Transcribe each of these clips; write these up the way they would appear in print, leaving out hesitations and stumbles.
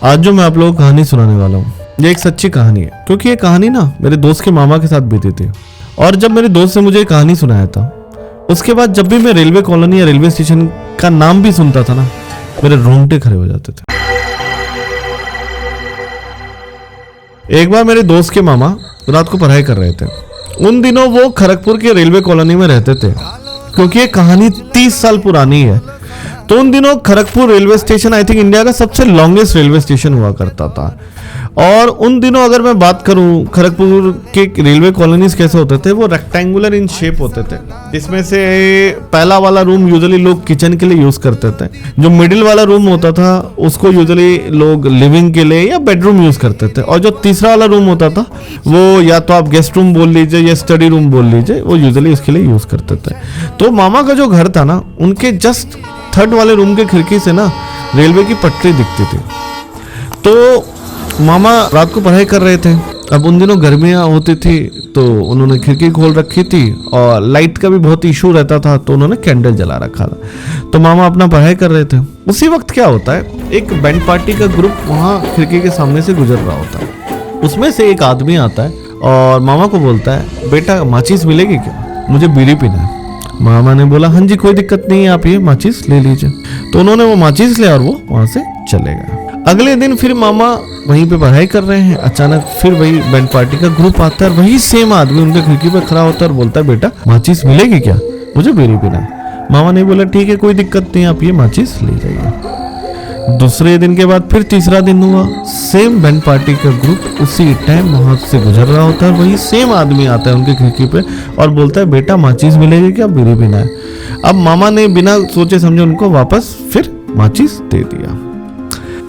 आज जो मैं आप लोगों को कहानी सुनाने वाला हूँ ये एक सच्ची कहानी है, क्योंकि ये कहानी ना मेरे दोस्त के मामा के साथ बीती थी। और जब मेरे दोस्त ने मुझे ये कहानी सुनाया था, उसके बाद जब भी मैं रेलवे कॉलोनी या रेलवे स्टेशन का नाम भी सुनता था ना, मेरे रोंगटे खड़े हो जाते थे। एक बार मेरे दोस्त के मामा रात को पढ़ाई कर रहे थे। उन दिनों वो खड़गपुर के रेलवे कॉलोनी में रहते थे, क्योंकि ये कहानी 30 साल पुरानी है। तो उन दिनों Kharagpur railway station I think India का सबसे लॉन्गेस्ट रेलवे स्टेशन हुआ करता था। और उन दिनों अगर मैं बात करूं, खड़गपुर के रेलवे कॉलोनीज कैसे होते थे, वो रेक्टेंगुलर इन शेप होते थे, जिसमें से पहला वाला रूम यूजुअली लोग किचन के लिए यूज करते थे। जो मिडिल वाला रूम होता था उसको यूजुअली लोग लिविंग के लिए या बेडरूम यूज करते थे, और जो तीसरा वाला रूम होता था वो या तो आप गेस्ट रूम बोल लीजिए या स्टडी रूम बोल लीजिए, वो यूजुअली उसके लिए यूज करते थे। तो मामा का जो घर था ना, उनके जस्ट थर्ड वाले रूम के खिड़की से ना रेलवे की पटरी दिखती थी। तो मामा रात को पढ़ाई कर रहे थे। अब उन दिनों गर्मियां होती थी तो उन्होंने खिड़की खोल रखी थी, और लाइट का भी बहुत इशू रहता था, तो उन्होंने कैंडल जला रखा था। तो मामा अपना पढ़ाई कर रहे थे। उसी वक्त क्या होता है, एक बैंड पार्टी का ग्रुप वहाँ खिड़की के सामने से गुजर रहा होता है। उसमें से एक आदमी आता है और मामा को बोलता है, बेटा माचिस मिलेगी क्या, मुझे बीड़ी पीना है। मामा ने बोला, हाँ जी कोई दिक्कत नहीं है, आप ये माचिस ले लीजिए। तो उन्होंने वो माचिस लिया और वो वहां से चले गए। अगले दिन फिर मामा वहीं पे पढ़ाई कर रहे हैं, अचानक फिर वही बैंड पार्टी का ग्रुप आता है और वही सेम आदमी उनके खिड़की पे खड़ा होता है और बोलता है, बेटा माचिस मिलेगी क्या, मुझे बीड़ी पीना है। मामा ने बोला, ठीक है कोई दिक्कत नहीं, आप ये माचिस ले जाइए। दूसरे दिन के बाद फिर तीसरा दिन हुआ, सेम बैंड पार्टी का ग्रुप उसी टाइम वहां से गुजर रहा होता है, वही सेम आदमी आता है उनके खिड़की पे और बोलता है, बेटा माचिस मिलेगी क्या, बीड़ी पीना है। अब मामा ने बिना सोचे समझे उनको वापस फिर माचिस दे दिया।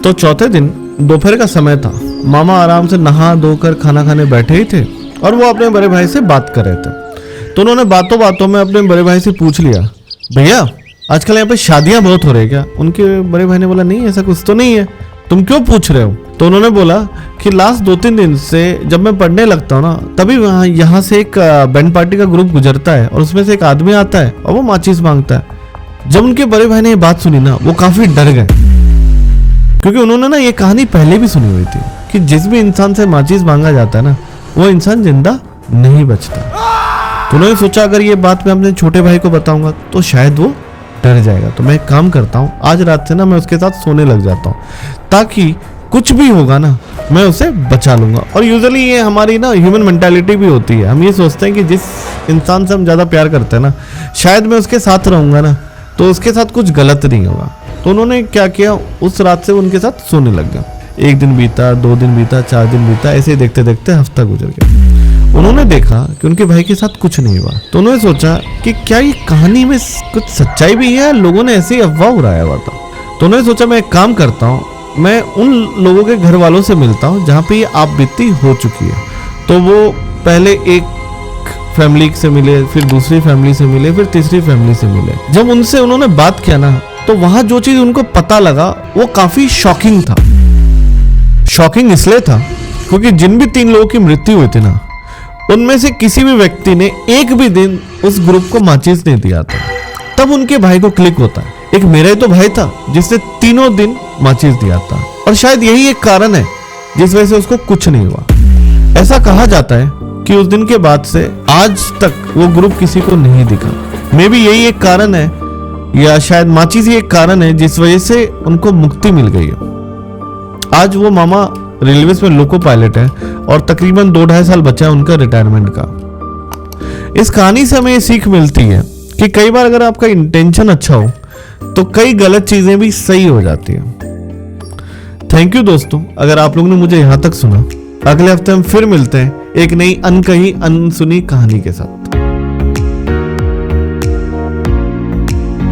तो चौथे दिन दोपहर का समय था। मामा आराम से नहा धोकर खाना खाने बैठे ही थे और वो अपने बड़े भाई से बात कर रहे थे। तो उन्होंने बातों बातों में अपने बड़े भाई से पूछ लिया, भैया आजकल यहाँ पे शादियां बहुत हो रही है क्या। उनके बड़े भाई ने बोला, नहीं ऐसा कुछ तो नहीं है, तुम क्यों पूछ रहे हो। तो उन्होंने बोला कि लास्ट 2-3 दिन से जब मैं पढ़ने लगता हूँ ना, तभी यहाँ से एक बैंड पार्टी का ग्रुप गुजरता है और उसमें से एक आदमी आता है और वो माचिस मांगता है। जब उनके बड़े भाई ने ये बात सुनी ना, वो काफी डर गए, क्योंकि उन्होंने ना ये कहानी पहले भी सुनी हुई थी कि जिस भी इंसान से माचिस मांगा जाता है ना, वो इंसान जिंदा नहीं बचता। तो उन्होंने सोचा, अगर ये बात मैं अपने छोटे भाई को बताऊंगा तो शायद वो डर जाएगा। तो मैं एक काम करता हूँ, आज रात से ना मैं उसके साथ सोने लग जाता हूँ, ताकि कुछ भी होगा ना मैं उसे बचा लूंगा। और यूजुअली ये हमारी ना ह्यूमन मेंटालिटी भी होती है, हम ये सोचते हैं कि जिस इंसान से हम ज़्यादा प्यार करते हैं ना, शायद मैं उसके साथ रहूंगा ना तो उसके साथ कुछ गलत नहीं होगा। तो उन्होंने क्या किया, उस रात से उनके साथ सोने लग गया। 1 दिन बीता, 2 दिन बीता, 4 दिन बीता, ऐसे देखते देखते हफ्ता गुजर गया। उन्होंने देखा कि उनके भाई के साथ कुछ नहीं हुआ। तो उन्होंने सोचा कि क्या ये कहानी में कुछ सच्चाई भी है, लोगों ने ऐसे ही अफवाह उड़ाया हुआ था। तो उन्होंने सोचा, मैं एक काम करता हूँ, मैं उन लोगों के घर वालों से मिलता हूँ जहाँ पे ये आप बीती हो चुकी है। तो वो पहले एक फैमिली से मिले, फिर दूसरी फैमिली से मिले, फिर तीसरी फैमिली से मिले। जब उनसे उन्होंने बात किया ना, तो वहां जो चीज उनको पता लगा वो काफी शॉकिंग था। शॉकिंग इसलिए था क्योंकि जिन भी 3 लोगों की मृत्यु हुई थी ना, उनमें से किसी भी व्यक्ति ने एक भी दिन उस ग्रुप को माचिस नहीं दिया था। तब उनके भाई को क्लिक होता है, एक मेरा ही तो भाई था जिसने 3 दिन माचिस दिया था, और शायद यही एक कारण है जिस वजह से उसको कुछ नहीं हुआ। ऐसा कहा जाता है कि उस दिन के बाद से आज तक वो ग्रुप किसी को नहीं दिखा। मे बी यही एक कारण है, या शायद माचिस ही एक कारण है जिस वजह से उनको मुक्ति मिल गई है। आज वो मामा रेलवे में लोको पायलट है और तकरीबन 2-2.5 साल बचा है उनका रिटायरमेंट का। इस कहानी से हमें ये सीख मिलती है कि कई बार अगर आपका इंटेंशन अच्छा हो तो कई गलत चीजें भी सही हो जाती है। थैंक यू दोस्तों, अगर आप लोगों ने मुझे यहां तक सुना। अगले हफ्ते हम फिर मिलते हैं एक नई अनकही अनसुनी कहानी के साथ।